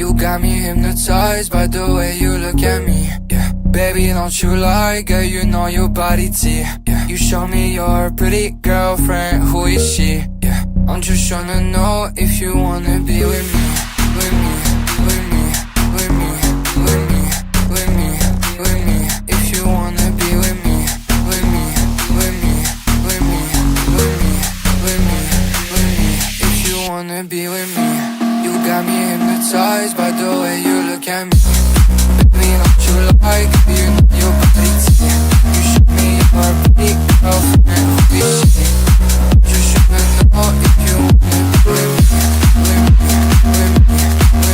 You got me hypnotized by the way you look at me. Yeah, baby, don't you lie, girl, you know your body T. Yeah, you show me your pretty girlfriend, who is she? Yeah, I'm just tryna know if you wanna be with me, with me, with me, with me, with me, with me, with me. If you wanna be with me, with me, with me, with me, with me, with me, with me. If you wanna be with me, you got me hypnotized by the way you look at me. Baby, don't you like, you know your body T. You show me your pretty girlfriend, who is she? Just tryna know if you wanna be with me, with me, with me, with me, with me,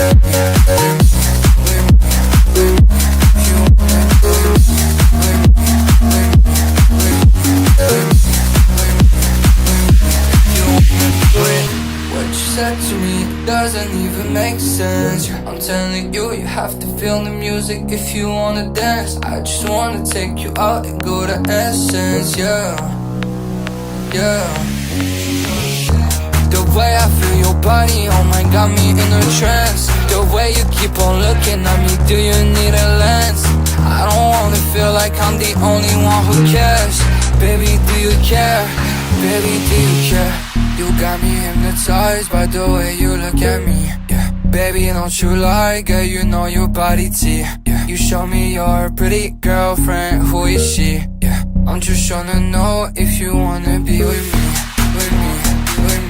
with me, with me. If you wanna be with me, with me, with me, with me, with me, with me, with me. If you wanna be with me. What you said to me doesn't even make sense. I'm telling you, you have to feel the music if you wanna dance. I just wanna take you out and go to essence, yeah, yeah. The way I feel your body, oh my, got me in a trance. The way you keep on looking at me, do you need a lens? I don't wanna feel like I'm the only one who cares. Baby, do you care? Baby, do you care? You got me hypnotized by the way you look at me. Yeah, baby, don't you lie, girl, you know your body T. Yeah, you show me your pretty girlfriend, who is she? Yeah, I'm just tryna know if you wanna be with me, with me, with me.